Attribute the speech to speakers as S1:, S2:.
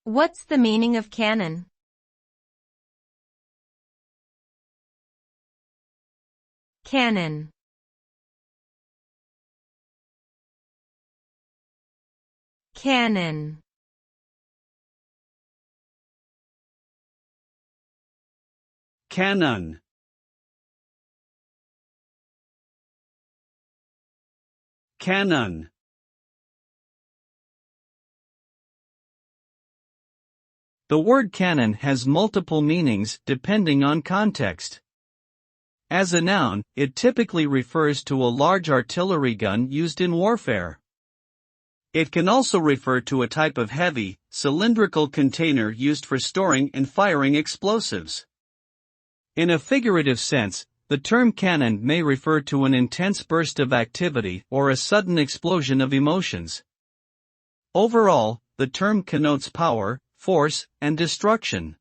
S1: What's the meaning of cannon? Cannon. Cannon.
S2: Cannon. Cannon.
S3: The word cannon has multiple meanings depending on context. As a noun, it typically refers to a large artillery gun used in warfare. It can also refer to a type of heavy, cylindrical container used for storing and firing explosives. In a figurative sense, the term cannon may refer to an intense burst of activity or a sudden explosion of emotions. Overall, the term connotes power, force, and destruction.